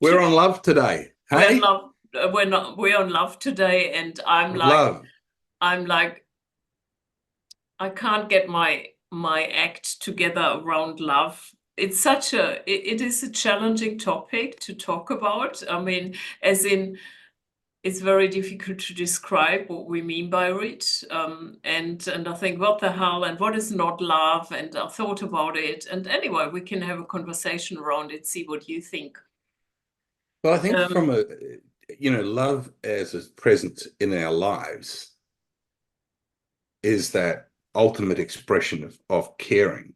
We're on love today. we're in Hey, love. We're on love today, and love. I'm like, I can't get my act together around love. It is a challenging topic to talk about. I mean, as in, it's very difficult to describe what we mean by it. And I think, what the hell, and what is not love? And I thought about it. And anyway, we can have a conversation around it, see what you think. Well, I think Um, from love as a presence in our lives is that ultimate expression of caring.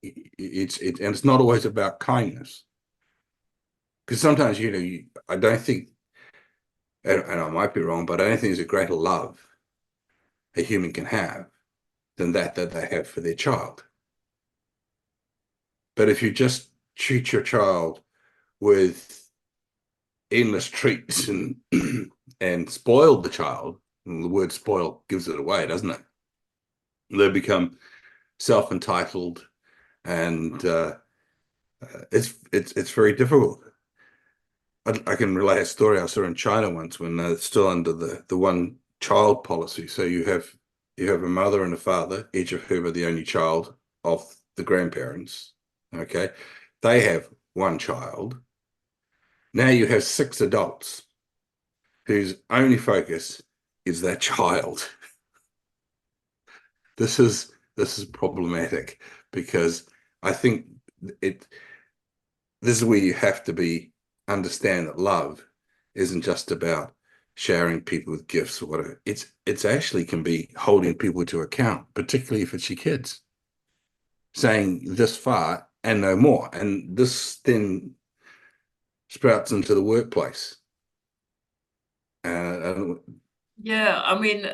And it's not always about kindness. Because sometimes, I don't think, and I might be wrong, but I don't think there's a greater love a human can have than that they have for their child. But if you just treat your child with endless treats and and spoil the child, and the word spoil gives it away, doesn't it? They become self-entitled, and it's very difficult. I can relate a story I saw in China once when they're still under the one child policy. So you have a mother and a father, each of whom are the only child of the grandparents. Okay, they have one child. Now you have six adults whose only focus is that child. This is problematic because I think it this is where you have to be understand that love isn't just about showering people with gifts or whatever. It's actually can be holding people to account, particularly if it's your kids, saying this far and no more. And this then sprouts into the workplace. Uh, yeah, I mean,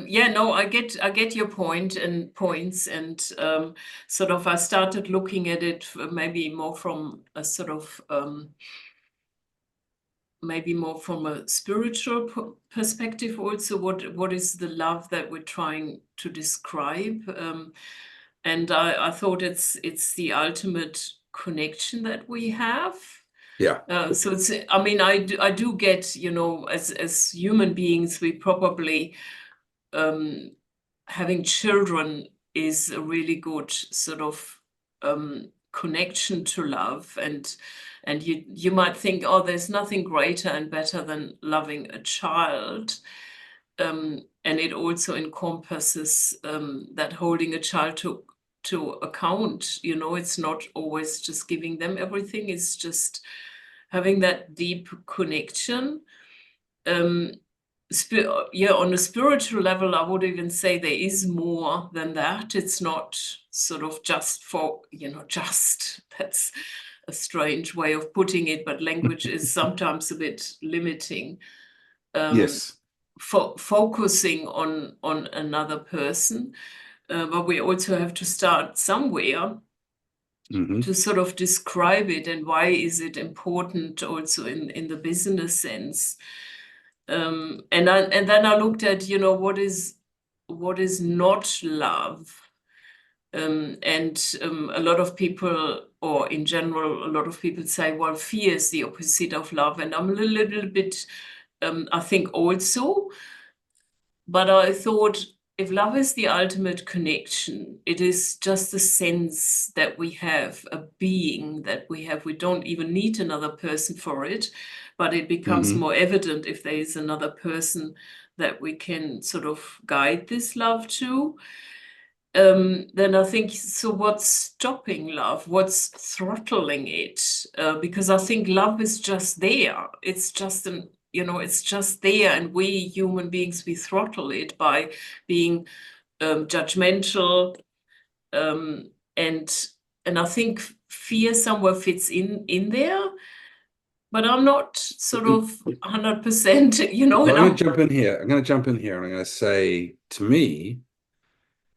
yeah, no, I get your point and points, and sort of I started looking at it maybe more from a sort of maybe more from a spiritual perspective also. What is the love that we're trying to describe? And I thought it's the ultimate connection that we have. yeah. So it's, I mean, I do get, as human beings, we probably, um, having children is a really good sort of connection to love, and you might think, oh, there's nothing greater and better than loving a child. And it also encompasses that holding a child to account. It's not always just giving them everything, it's just having that deep connection. Um, yeah, on a spiritual level, I would even say there is more than that. It's not sort of just for, just, that's a strange way of putting it, but language is sometimes a bit limiting. Um, Yes. Focusing on another person, but we also have to start somewhere Hmm. to sort of describe it, and why is it important also in the business sense. And then I looked at, what is not love. And a lot of people, or in general, a lot of people say, well, fear is the opposite of love. And I'm a little bit, I think also, but I thought, if love is the ultimate connection, it is just the sense that we have, a being that we have. We don't even need another person for it, but it becomes Hmm. more evident if there is another person that we can sort of guide this love to. Then I think, so what's stopping love? What's throttling it? Because I think love is just there. It's just there, and we human beings, we throttle it by being judgmental, um, and and I think fear somewhere fits in there, but I'm not sort of 100%, Well, and I'm going to I'm jump in here. I'm going to jump in here and I'm going to say to me,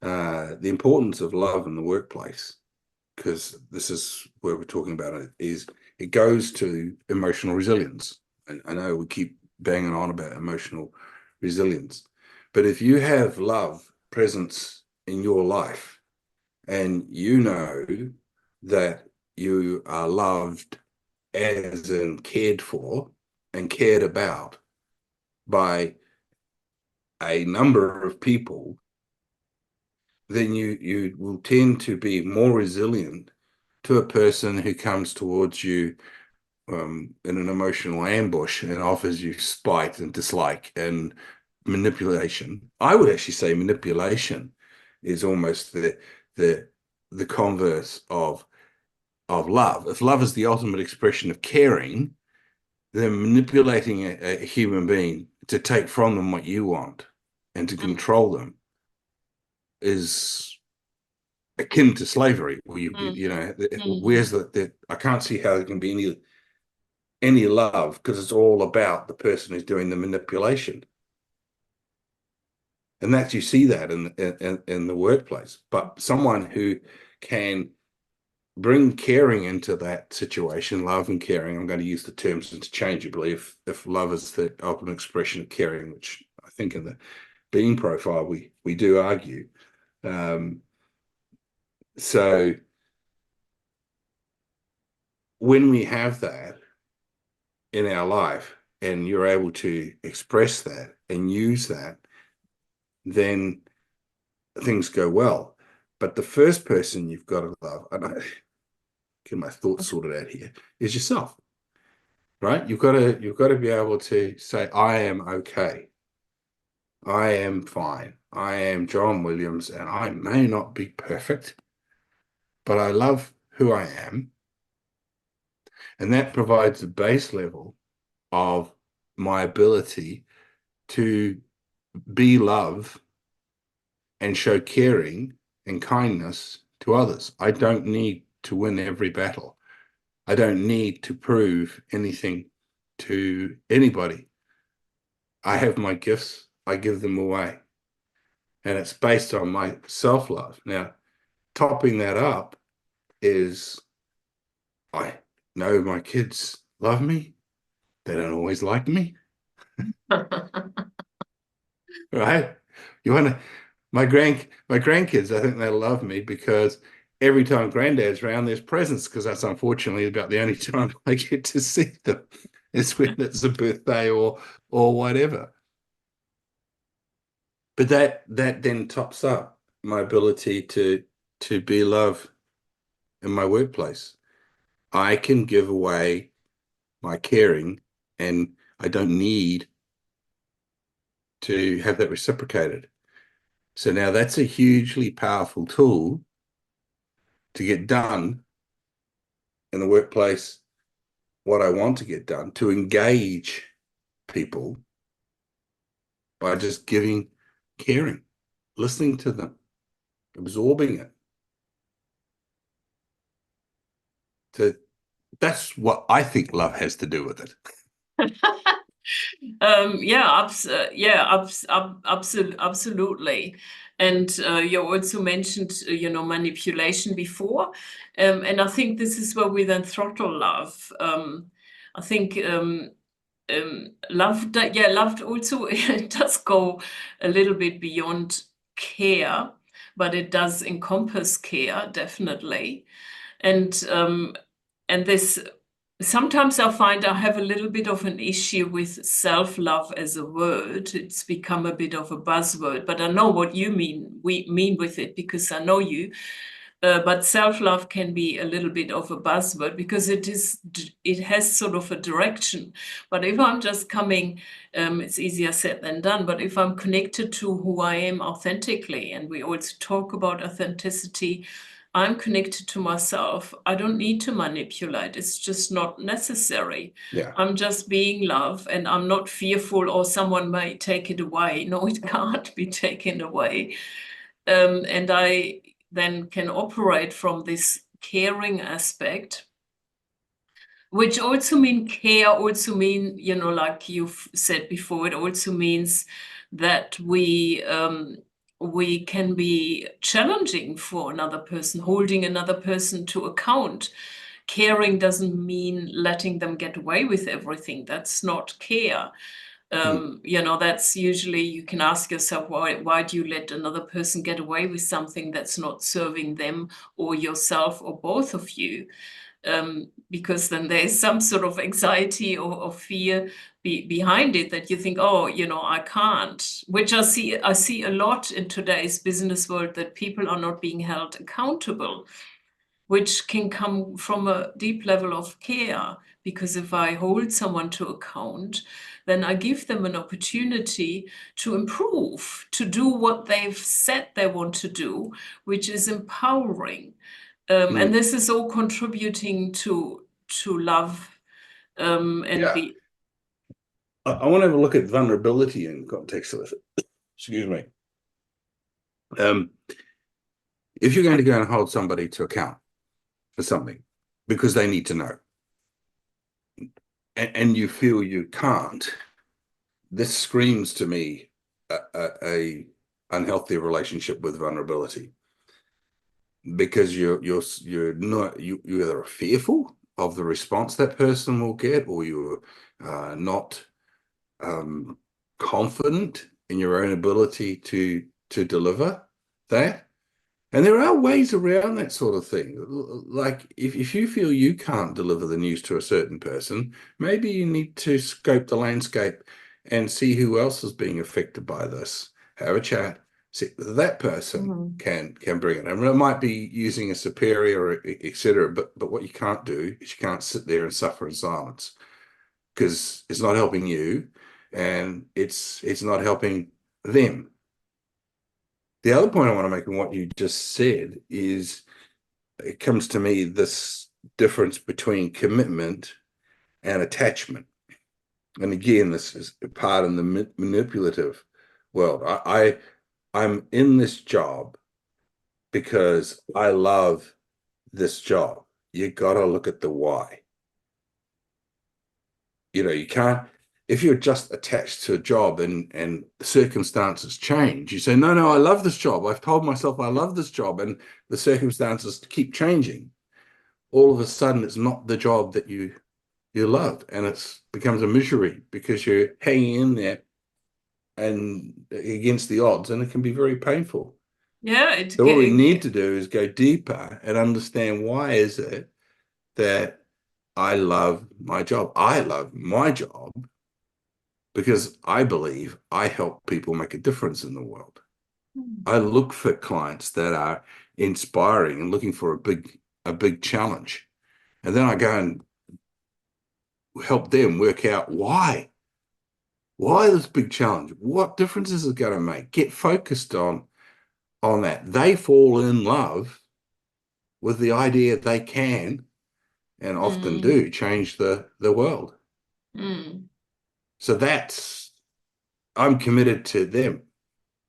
the importance of love in the workplace, because this is where we're talking about it, is it goes to emotional resilience. And I know we keep banging on about emotional resilience, but if you have love presence in your life, and you know that you are loved, as in cared for and cared about by a number of people, then you will tend to be more resilient to a person who comes towards you in an emotional ambush and offers you spite and dislike and manipulation. I would actually say manipulation is almost the the converse of love. If love is the ultimate expression of caring, then manipulating a human being to take from them what you want and to control them is akin to slavery. You know, where's the I can't see how there can be any love because it's all about the person who's doing the manipulation. And that you see that in the workplace. But someone who can bring caring into that situation, love and caring, I'm going to use the terms interchangeably if love is the ultimate expression of caring, which I think in the being profile we do argue. So when we have that in our life and you're able to express that and use that, then things go well. But the first person you've got to love, and I get my thoughts sorted out here, is yourself. Right? You've got to be able to say, I am okay. I am fine. I am John Williams, and I may not be perfect, but I love who I am. And that provides a base level of my ability to be love and show caring and kindness to others. I don't need to win every battle. I don't need to prove anything to anybody. I have my gifts, I give them away. And it's based on my self-love. Now, topping that up is I know my kids love me. They don't always like me. Right? You want to my grandkids, I think they love me because every time granddad's around, there's presents because that's unfortunately about the only time I get to see them. It's when it's a birthday or whatever. But that then tops up my ability to be love in my workplace. I can give away my caring and I don't need to have that reciprocated. So now that's a hugely powerful tool to get done in the workplace what I want to get done, to engage people by just giving caring, listening to them, absorbing it. So that's what I think love has to do with it. Absolutely. And you also mentioned, manipulation before. And I think this is where we then throttle love. I think love also it does go a little bit beyond care, but it does encompass care, definitely. And this sometimes I find I have a little bit of an issue with self-love as a word. It's become a bit of a buzzword, but I know what you mean. We mean with it because I know you. But self-love can be a little bit of a buzzword because it has sort of a direction. But if I'm just coming, it's easier said than done. But if I'm connected to who I am authentically, and we also talk about authenticity, I'm connected to myself. I don't need to manipulate. It's just not necessary. Yeah. I'm just being love and I'm not fearful or someone may take it away. No, it can't be taken away. And I then can operate from this caring aspect, which also mean, like you've said before, it also means that we can be challenging for another person, holding another person to account. Caring doesn't mean letting them get away with everything. That's not care. That's usually you can ask yourself, why do you let another person get away with something that's not serving them or yourself or both of you? because then there is some sort of anxiety or fear behind it, that you think, oh, I can't, which I see a lot in today's business world, that people are not being held accountable, which can come from a deep level of care. Because if I hold someone to account, then I give them an opportunity to improve, to do what they've said they want to do, which is empowering. And this is all contributing to love, and Yeah. I want to have a look at vulnerability in context of it. Excuse me. If you're going to go and hold somebody to account for something because they need to know, and you feel you can't, this screams to me a unhealthy relationship with vulnerability, because you're not, you either are fearful of the response that person will get, or you're not confident in your own ability to deliver that. And there are ways around that sort of thing. Like if you feel you can't deliver the news to a certain person, maybe you need to scope the landscape and see who else is being affected by this. Have a chat. See, that person can bring it. I mean, it might be using a superior, etc. But what you can't do is you can't sit there and suffer in silence, because it's not helping you, and it's not helping them. The other point I want to make in what you just said is, it comes to me, this difference between commitment and attachment. And again, this is part in the manipulative world. I'm in this job because I love this job. You got to look at the why. You can't, if you're just attached to a job and the circumstances change, you say, no, I love this job. I've told myself I love this job, and the circumstances keep changing. All of a sudden, it's not the job that you love, and it becomes a misery because you're hanging in there and against the odds, and it can be very painful. Yeah, So what we need to do is go deeper and understand, why is it that I love my job? I love my job because I believe I help people make a difference in the world. I look for clients that are inspiring and looking for a big challenge. And then I go and help them work out why. Why this big challenge? What difference is it going to make? Get focused on that. They fall in love with the idea they can, and often do, change the world. So I'm committed to them.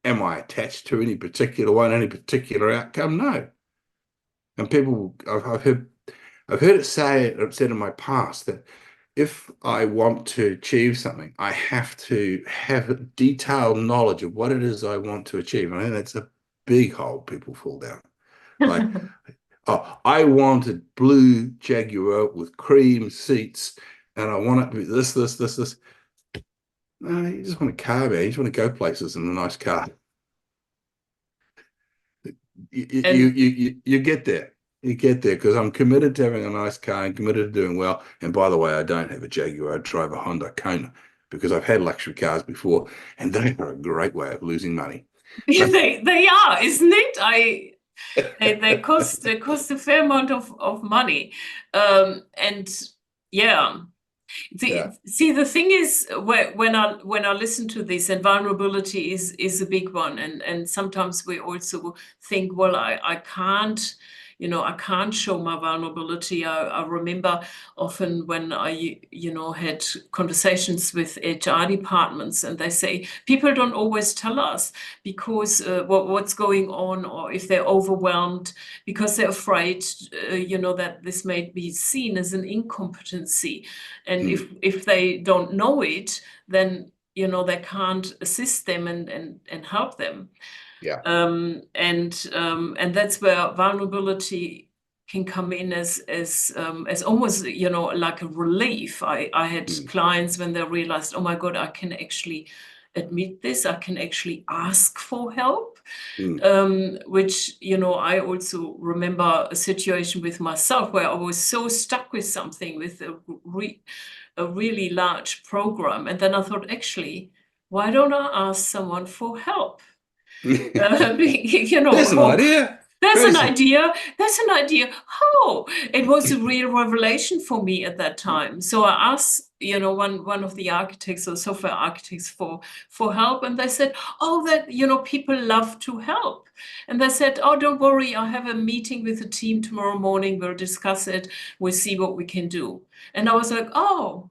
Am I attached to any particular one, any particular outcome? No. And people, I've heard it said in my past that if I want to achieve something, I have to have a detailed knowledge of what it is I want to achieve. And I think that's a big hole people fall down. Like, oh, I want a blue Jaguar with cream seats, and I want it to be this. No, you just want a car, man. You just want to go places in a nice car. You get there. You get there because I'm committed to having a nice car and committed to doing well. And by the way, I don't have a Jaguar. I drive a Honda Kona, because I've had luxury cars before, and they are a great way of losing money. Yeah, they are, isn't it? They cost a fair amount of money, and yeah. See, the thing is, when I listen to this, and vulnerability is a big one, and sometimes we also think, well, I can't, I can't show my vulnerability. I remember often when I, had conversations with HR departments, and they say people don't always tell us because what's going on, or if they're overwhelmed, because they're afraid, that this may be seen as an incompetency. And if they don't know it, then they can't assist them and help them. Yeah. And that's where vulnerability can come in as almost like a relief. I had clients when they realized, oh my God, I can actually admit this. I can actually ask for help. Mm. Which, I also remember a situation with myself where I was so stuck with something, with a really large program. And then I thought, actually, why don't I ask someone for help? There's an Who, idea. That's an Crazy. idea. That's an idea. Oh, it was a real revelation for me at that time. So I asked, one of the architects or software architects for help, and they said, "Oh, that people love to help." And they said, "Oh, don't worry, I have a meeting with the team tomorrow morning. We'll discuss it. We'll see what we can do." And I was like, "Oh."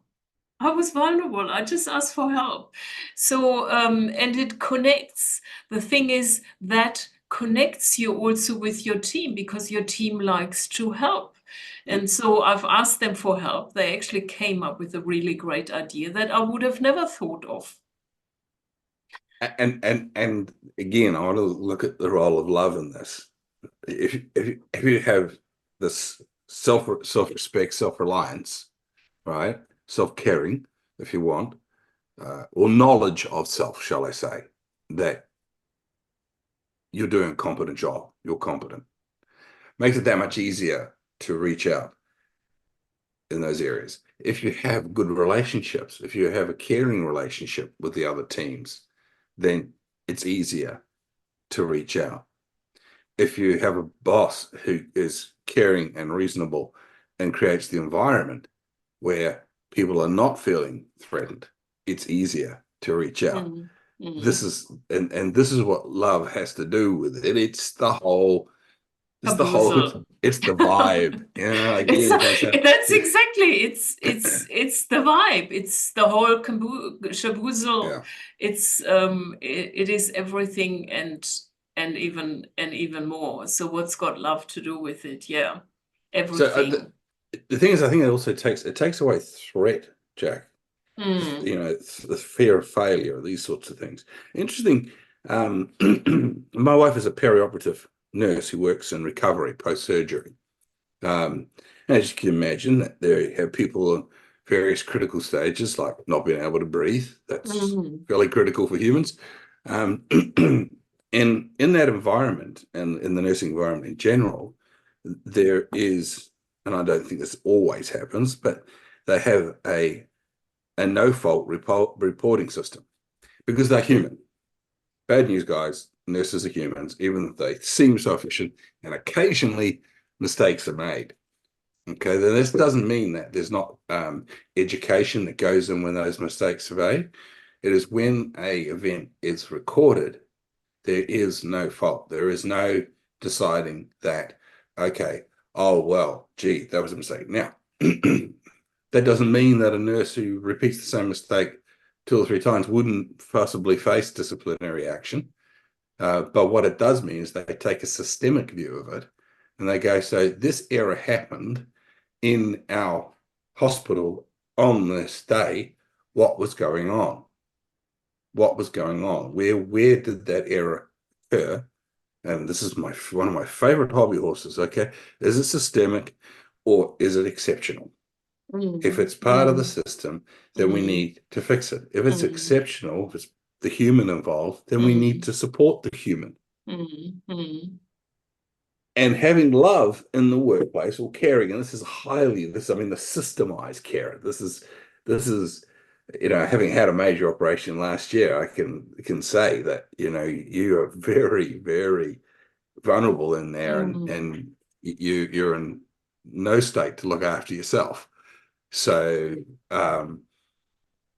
I was vulnerable. I just asked for help. So, and it connects. The thing is that connects you also with your team because your team likes to help. And so I've asked them for help. They actually came up with a really great idea that I would have never thought of. And again, I want to look at the role of love in this. If you have this self-respect, self-reliance, right? Self-caring, if you want, or knowledge of self, shall I say, that you're doing a competent job, you're competent, makes it that much easier to reach out in those areas. If you have good relationships, if you have a caring relationship with the other teams, then it's easier to reach out. If you have a boss who is caring and reasonable and creates the environment where people are not feeling threatened, it's easier to reach out. Mm, mm. This is and this is what love has to do with it. Caboozle. It's the vibe. It's Again, comes down. that's exactly it's the vibe. It's the whole shaboozle. Yeah. It is everything and even more. So what's got love to do with it? Yeah, So everything. the thing is, I think it takes away threat, Jack. Mm, The fear of failure, these sorts of things. Interesting. My wife is a perioperative nurse who works in recovery post-surgery. As you can imagine, that there have people in various critical stages, like not being able to breathe. That's mm, fairly critical for humans. Um, in that environment and in the nursing environment in general, there is, and I don't think this always happens, but they have a no-fault reporting system because they're human. Bad news, guys. Nurses are humans, even if they seem so efficient, and occasionally mistakes are made. Okay, then this doesn't mean that there's not education that goes in when those mistakes are made. It is when a event is recorded, there is no fault. There is no deciding that, okay, oh, well, gee, that was a mistake. Now, that doesn't mean that a nurse who repeats the same mistake 2 or 3 times wouldn't possibly face disciplinary action. But what it does mean is they take a systemic view of it and they go, so this error happened in our hospital on this day. What was going on? What was going on? Where did that error occur? And this is one of my favorite hobby horses. Okay, is it systemic or is it exceptional? If it's part of the system, then we need to fix it. If it's exceptional, if it's the human involved, then we need to support the human. And having love in the workplace or caring, and this is the systemized care. This is having had a major operation last year, I can say that you are very, very vulnerable in there, and you're in no state to look after yourself. So,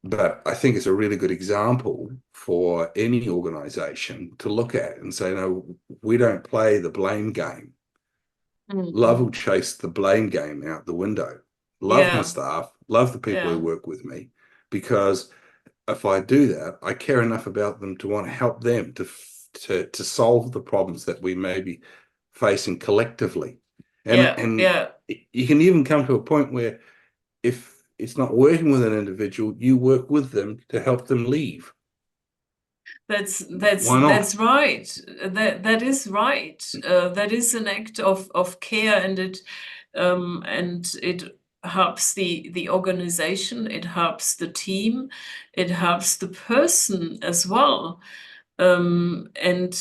but I think it's a really good example for any organization to look at and say, no, we don't play the blame game. Love will chase the blame game out the window. Love my Yeah, staff, love the people who yeah, work with me, because if I do that, I care enough about them to want to help them to solve the problems that we may be facing collectively. And yeah. you can even come to a point where if it's not working with an individual, you work with them to help them leave. That's that's Why not? that's right. That is right. That is an act of care, and it helps the organization, it helps the team, it helps the person as well. And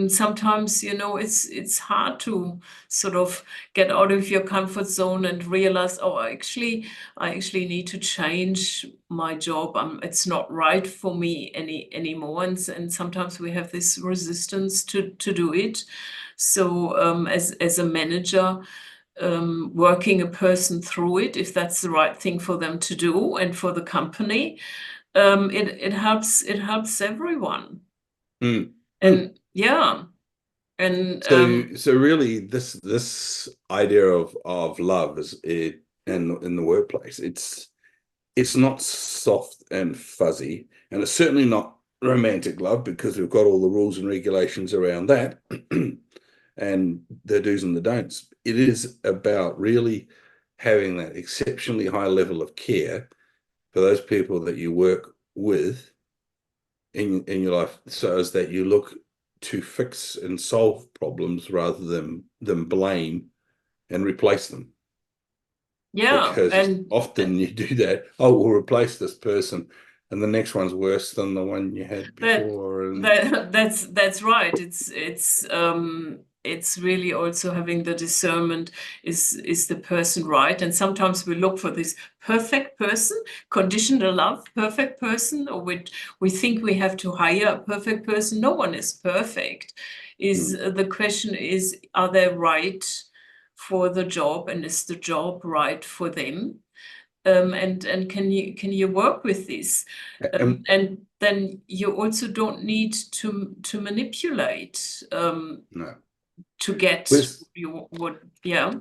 sometimes, it's hard to sort of get out of your comfort zone and realize, oh, I actually need to change my job. It's not right for me anymore. And sometimes we have this resistance to do it. So as a manager, working a person through it, if that's the right thing for them to do and for the company, it helps everyone. Mm. And yeah. And So really, this idea of love is it in the workplace. It's not soft and fuzzy, and it's certainly not romantic love, because we've got all the rules and regulations around that, and the do's and the don'ts. It is about really having that exceptionally high level of care for those people that you work with in your life, so as that you look to fix and solve problems rather than blame and replace them. yeah, Because and often you do that, oh, we'll replace this person, and the next one's worse than the one you had that before. And that's right. It's really also having the discernment, is the person right? And sometimes we look for this perfect person, conditional love, perfect person, or we think we have to hire a perfect person. No one is perfect. The question is, are they right for the job, and is the job right for them? And can you work with this? and And then you also don't need to manipulate no, to get we're what, yeah.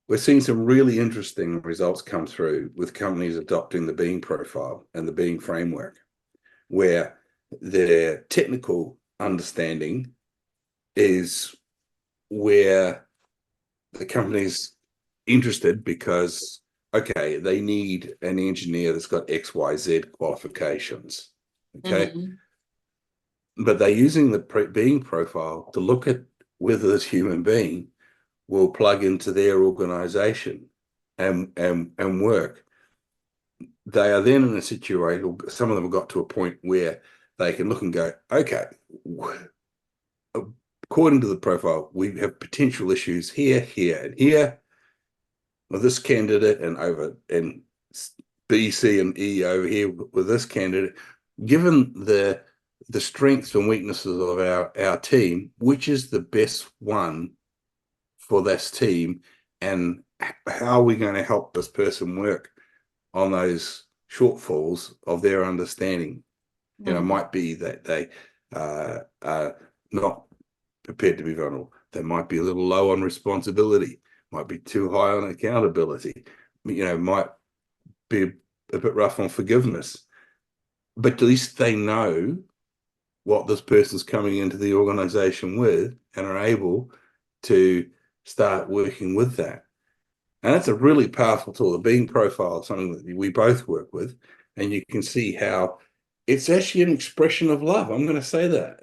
we're seeing some really interesting results come through with companies adopting the being profile and the being framework, where their technical understanding is where the company's interested, because okay, they need an engineer that's got XYZ qualifications. Okay. Mhm. But they're using the being profile to look at whether this human being will plug into their organization and work. They are then in a situation, some of them have got to a point where they can look and go, okay, according to the profile, we have potential issues here, here, and here with this candidate, and over and B, C, and E over here with this candidate. Given the strengths and weaknesses of our team, which is the best one for this team, and how are we going to help this person work on those shortfalls of their understanding? Might be that they are not prepared to be vulnerable. They might be a little low on responsibility, might be too high on accountability, might be a bit rough on forgiveness. But at least they know what this person's coming into the organization with, and are able to start working with that. And that's a really powerful tool. The being profile is something that we both work with, and you can see how it's actually an expression of love. I'm going to say that,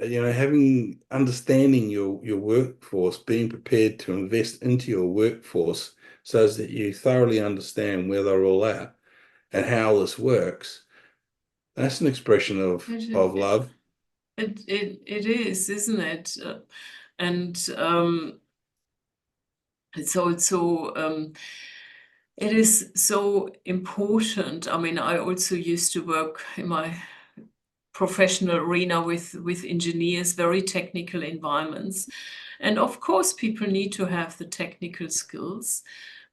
understanding your workforce, being prepared to invest into your workforce so that you thoroughly understand where they're all at and how this works. That's an expression of love. It is, isn't it? And it's also it is so important. I mean, I also used to work in my professional arena with engineers, very technical environments. And of course, people need to have the technical skills,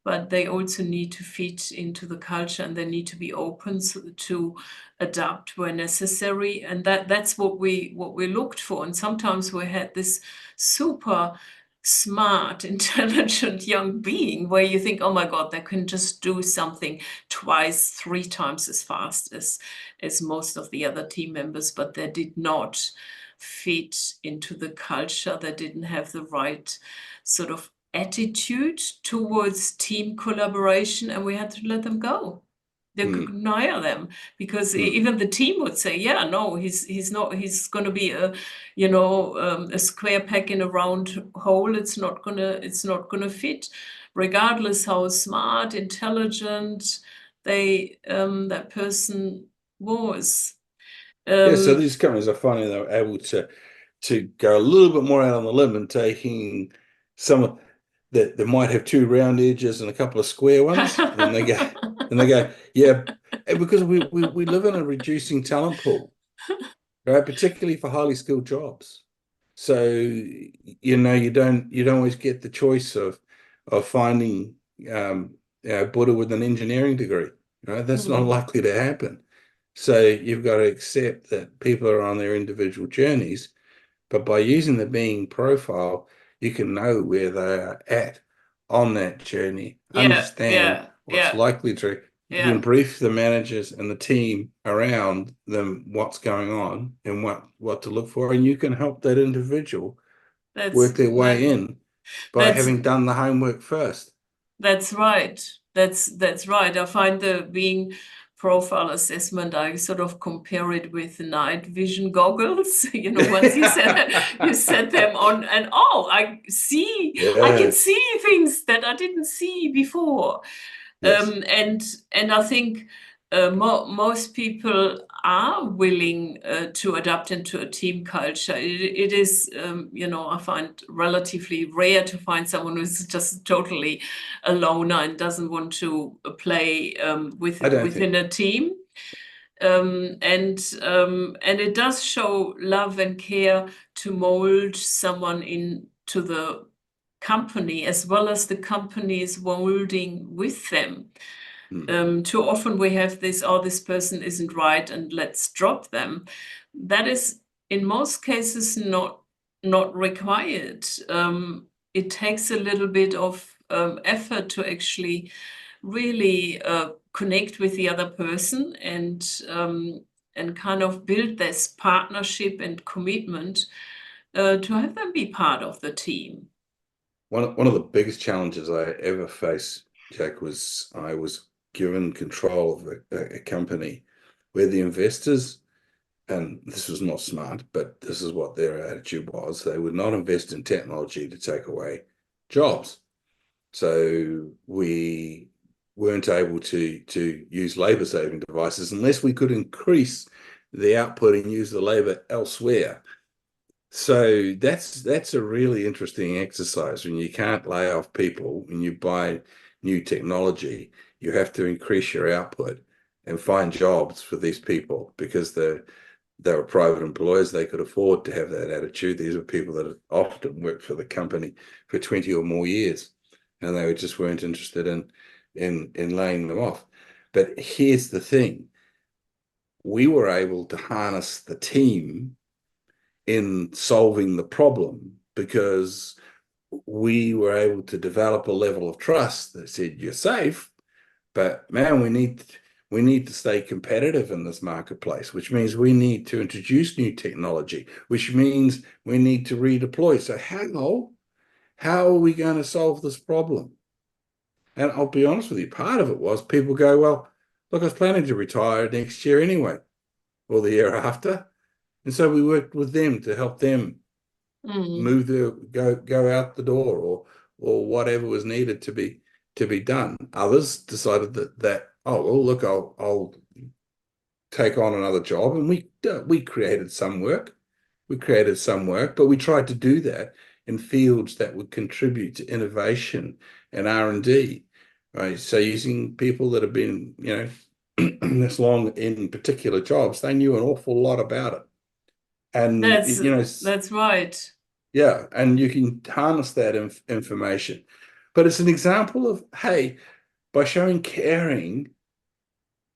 but they also need to fit into the culture, and they need to be open to adapt where necessary. And that's what we looked for. And sometimes we had this super smart, intelligent young being where you think, oh my God, they can just do something twice, three times as fast as most of the other team members, but they did not fit into the culture. They didn't have the right sort of attitude towards team collaboration, and we had to let them go. They couldn't hire them, because even the team would say, yeah, no, he's not, he's going to be a square peg in a round hole. It's not gonna fit. regardless how smart, intelligent that person was. Yeah, so these companies are finding they're able to go a little bit more out on the limb and taking some that might have two round edges and a couple of square ones, and they go, yeah, and because we live in a reducing talent pool, right? Particularly for highly skilled jobs. So you don't always get the choice of finding Buddha with an engineering degree, right? That's not Mm. likely to happen. So you've got to accept that people are on their individual journeys, but by using the being profile, you can know where they are at on that journey, Yeah, understand yeah, what's yeah, likely to. You can yeah. brief the managers and the team around them what's going on and what to look for, and you can help that individual That's work their way that in by that's having done the homework first. That's right. That's right. I find the being profile assessment, I sort of compare it with night vision goggles. Once you set them on, and oh, I can Yeah. see things that I didn't see before. Yes. And I think most people are willing to adapt into a team culture. It is, I find relatively rare to find someone who's just totally a loner and doesn't want to play I don't think within a team. And it does show love and care to mold someone into the company as well as the company is molding with them. hmm. Too often we have this, oh, this person isn't right, and let's drop them. That is in most cases not required. It takes a little bit of effort to actually really connect with the other person and kind of build this partnership and commitment to have them be part of the team. One of the biggest challenges I ever faced, Jack, was I was given control of a company where the investors, and this was not smart, but this is what their attitude was, they would not invest in technology to take away jobs. So we weren't able to use labor saving devices unless we could increase the output and use the labor elsewhere. So that's a really interesting exercise. When you can't lay off people, when you buy new technology, you have to increase your output and find jobs for these people because they were private employers. They could afford to have that attitude. These were people that had often worked for the company for 20 or more years, and they just weren't interested in laying them off. But here's the thing: we were able to harness the team in solving the problem because we were able to develop a level of trust that said you're safe, but man, we need to stay competitive in this marketplace, which means we need to introduce new technology, which means we need to redeploy. So how are we going to solve this problem? And I'll be honest with you, part of it was people go, well, look, I was planning to retire next year anyway, or the year after. And so we worked with them to help them Mm. move their go out the door or whatever was needed to be done. Others decided that oh well, look, I'll take on another job, and we created some work. We created some work, but we tried to do that in fields that would contribute to innovation and R&D, right? So using people that have been, this long in particular jobs, they knew an awful lot about it. And, That's that's right. yeah, and you can harness that information. But it's an example of, hey, by showing caring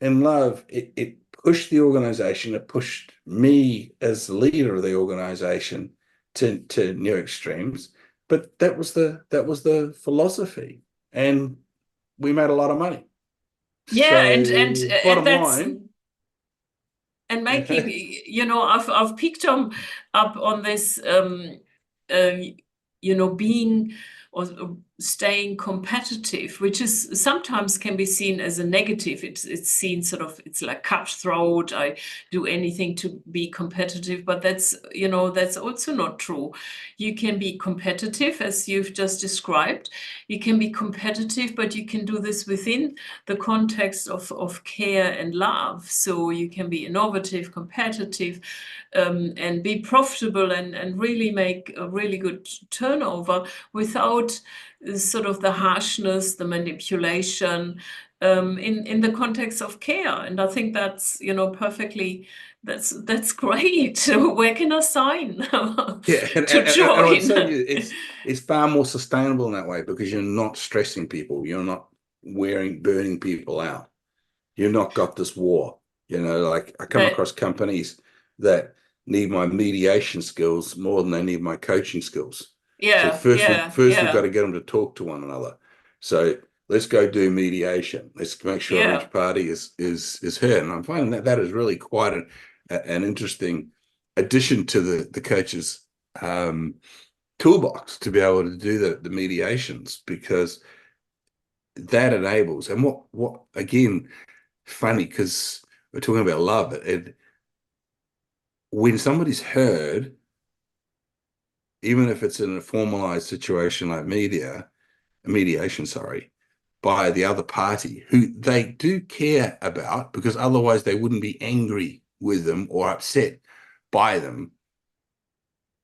and love, it pushed the organization, it pushed me as the leader of the organization to new extremes. But that was the philosophy. And we made a lot of money. Yeah, So and bottom that's line, and making, I've picked up on this, uh, being or staying competitive, which is sometimes can be seen as a negative. It's seen sort of, it's like cutthroat. I do anything to be competitive, but that's, you know, that's also not true. You can be competitive, as you've just described. You can be competitive, but you can do this within the context of care and love. So you can be innovative, competitive, and be profitable and really make a really good turnover without sort of the harshness, the manipulation, in the context of care. And I think that's, you know, perfectly, that's great. Where can I sign Yeah, to and I would say to join? you, it's far more sustainable in that way because you're not stressing people, you're not burning people out. You've not got this war. You know, like I come That, across companies that need my mediation skills more than they need my coaching skills. So yeah, yeah, first we've got yeah, to get them to talk to one another. So let's go do mediation. Let's make sure yeah. each party is heard. And I'm finding that that is really quite an interesting addition to the coach's toolbox to be able to do the mediations, because that enables, and what again, funny because we're talking about love, when somebody's heard, even if it's in a formalized situation like mediation, sorry, by the other party who they do care about, because otherwise they wouldn't be angry with them or upset by them.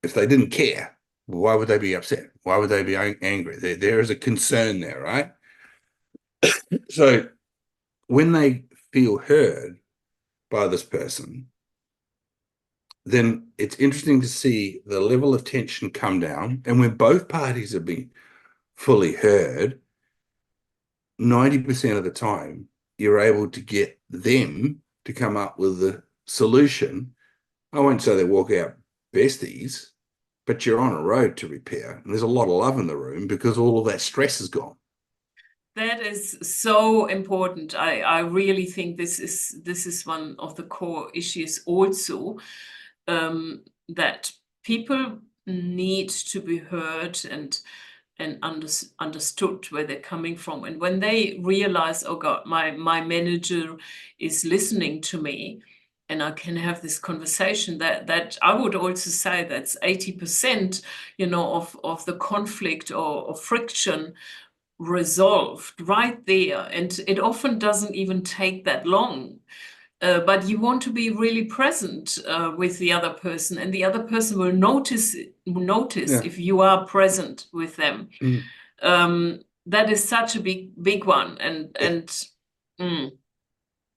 If they didn't care, why would they be upset? Why would they be angry? There is a concern there, right? So when they feel heard by this person, then it's interesting to see the level of tension come down. And when both parties have been fully heard, 90% of the time, you're able to get them to come up with the solution. I won't say they walk out besties, but you're on a road to repair. And there's a lot of love in the room because all of that stress is gone. That is so important. I really think this is one of the core issues also, that people need to be heard and understood where they're coming from. And when they realize, oh God, my manager is listening to me, and I can have this conversation, that I would also say that's 80%, you know, of the conflict or friction resolved right there. And it often doesn't even take that long. But you want to be really present with the other person, and the other person will notice Yeah. if you are present with them. Mm. That is such a big one. And mm,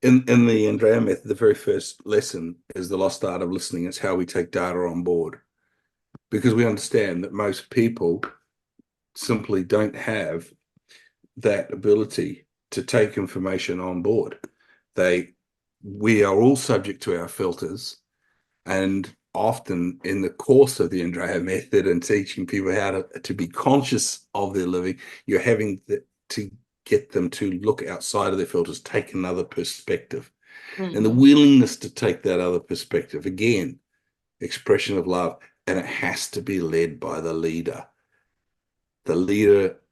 In the Andrea method, the very first lesson is the lost art of listening. It's how we take data on board, because we understand that most people simply don't have that ability to take information on board. We are all subject to our filters, and often in the course of the Andrea method and teaching people how to be conscious of their living, you're having to get them to look outside of their filters, take another perspective. And the mhm. willingness to take that other perspective, again, expression of love, and it has to be led by the leader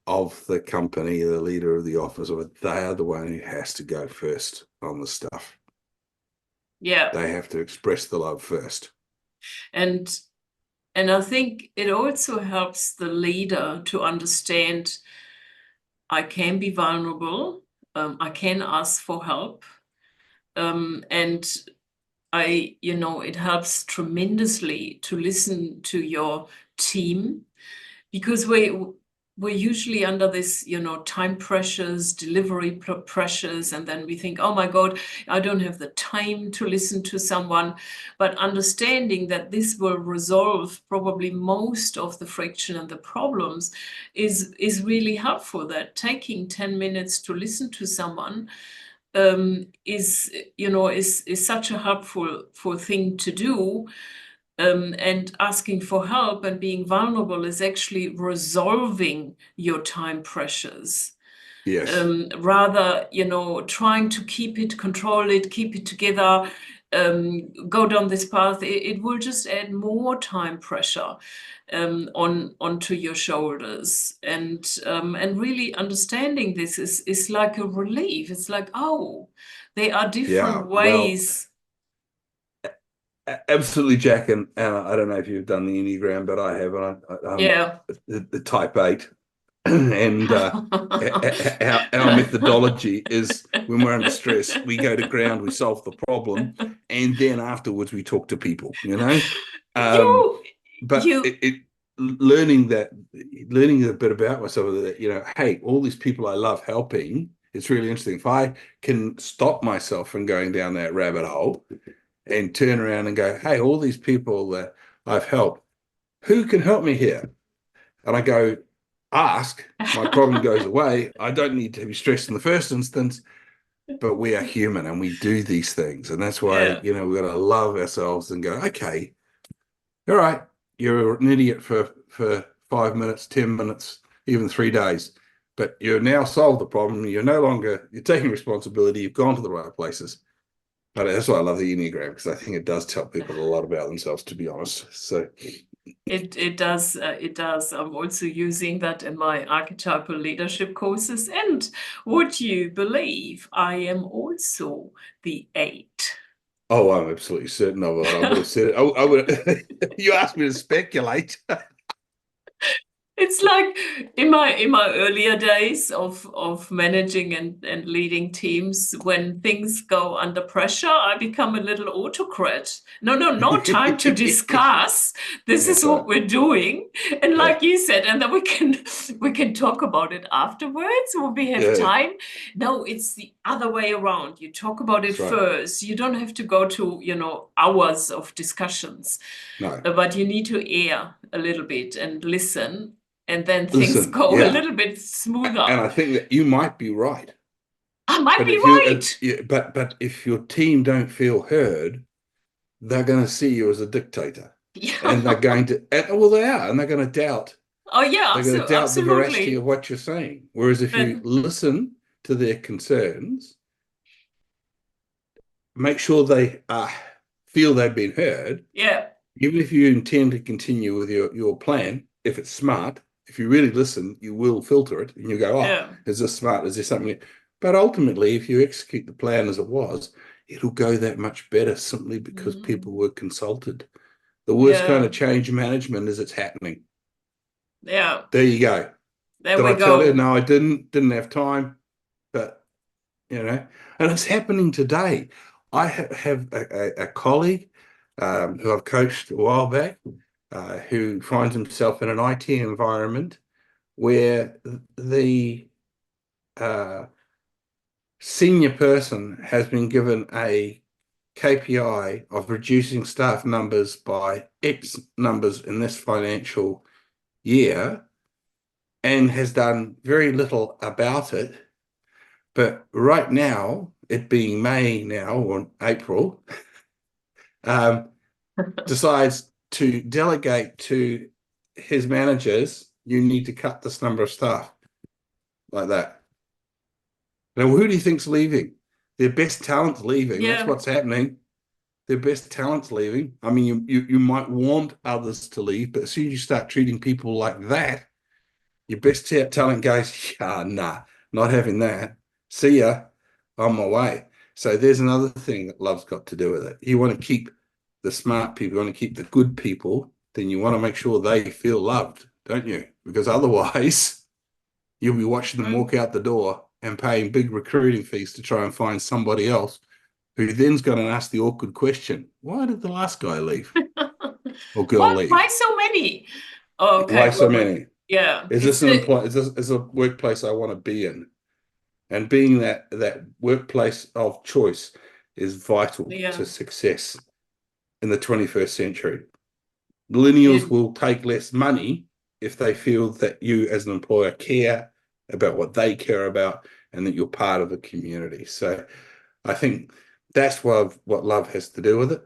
of the company, the leader of the office, or they are the one who has to go first on the stuff. Yeah. They have to express the love first. And I think it also helps the leader to understand, I can be vulnerable, I can ask for help, and you know, it helps tremendously to listen to your team, because we're usually under this, you know, time pressures, delivery pressures, and then we think, oh my God, I don't have the time to listen to someone. But understanding that this will resolve probably most of the friction and the problems is really helpful. That taking 10 minutes to listen to someone is, you know, is such a helpful thing to do. And asking for help and being vulnerable is actually resolving your time pressures. Yes. Rather, you know, trying to keep it, control it, keep it together. go down this path, it will just add more time pressure onto your shoulders. And really understanding this is like a relief. It's like, oh, there are different Well, ways. absolutely, Jack. And I don't know if you've done the Enneagram, but I have. And I'm Yeah. the type 8. And our methodology is when we're under stress, we go to ground, we solve the problem, and then afterwards we talk to people, Um, You, but you, learning a bit about myself, that, hey, all these people I love helping, it's really interesting. If I can stop myself from going down that rabbit hole and turn around and go, hey, all these people that I've helped, who can help me here? And I go, ask, my problem goes away. I don't need to be stressed in the first instance, but we are human and we do these things. And that's why, yeah, we've got to love ourselves and go, okay, all right, you're an idiot for 5 minutes, 10 minutes, even 3 days, but you've now solved the problem. You're taking responsibility. You've gone to the right places. But that's why I love the Enneagram, because I think it does tell people a lot about themselves, to be honest. So it does. It does. I'm also using that in my archetypal leadership courses. And would you believe I am also the 8? oh, I'm absolutely certain of it. I would have said it. I would. You asked me to speculate. It's like in my earlier days of managing and leading teams, when things go under pressure, I become a little autocrat. No time to discuss. This is That's what right. we're doing. And Yeah, like you said, and then we can talk about it afterwards when we have yeah, time. No, it's the other way around. You talk about it that's right. first. You don't have to go to, hours of discussions. No, But you need to air a little bit and listen, and then things listen, go a yeah, little bit and smoother. I think that you might be right, I might but be if you, right. yeah, but if your team don't feel heard, they're going to see you as a dictator, and they're Yeah. going to, and, well, they are, and they're going to doubt. Oh yeah, They're going to doubt the veracity of absolutely. what you're saying. Whereas if But you listen to their concerns, make sure they feel they've been heard, yeah, even if you intend to continue with your plan, if it's smart, if you really listen, you will filter it and you go, oh, yeah. is this smart? Is there something? But ultimately, if you execute the plan as it was, it'll go that much better simply because people Mm, were consulted. The worst kind yeah, of change management is it's happening. yeah. There you go. There Did we I tell you? go. No, I didn't have time, but and it's happening today. I have a colleague who I've coached a while back, who finds himself in an IT environment where the uh, senior person has been given a KPI of reducing staff numbers by X numbers in this financial year and has done very little about it. But right now, it being May now or April, um, decides to delegate to his managers, you need to cut this number of staff like that. Now, who do you think's leaving? Their best talent's leaving. That's Yeah. what's happening. Their best talent's leaving. I mean, you might want others to leave, but as soon as you start treating people like that, your best talent goes, yeah, nah, not having that. See ya, on my way. So there's another thing that love's got to do with it. You want to keep the smart people, you want to keep the good people, then you want to make sure they feel loved, don't you? Because otherwise, you'll be watching them Mm. walk out the door and paying big recruiting fees to try and find somebody else who then's going to ask the awkward question, why did the last guy leave or girl Why leave? so many? Okay, Why so well, many? yeah, Is it's this an the employ? Is this a workplace I want to be in? And being that workplace of choice is vital yeah. to success in the 21st century. Millennials It, will take less money if they feel that you as an employer care about what they care about and that you're part of the community. So I think that's what love has to do with it.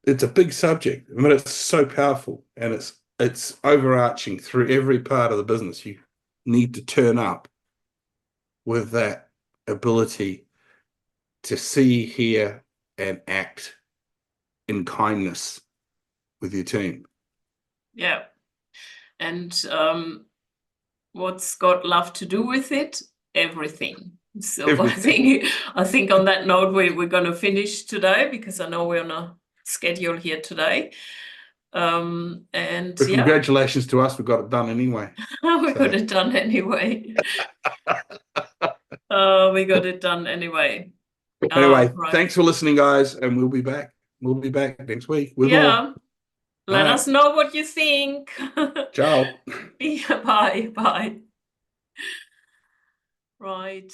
It's a big subject, but it's so powerful and it's overarching through every part of the business. You need to turn up with that ability to see, hear, and act in kindness with your team. Yeah. And what's got love to do with it? Everything. So Everything. I think on that note we're going to finish today, because I know we're on a schedule here today. And But yeah, congratulations to us, we got it done anyway. we So. got it done anyway. We got it done anyway. Anyway, Right. thanks for listening, guys, and we'll be back. We'll be back next week with Yeah. more. Let All us right. know what you think. Ciao. Yeah, bye. Bye. Right.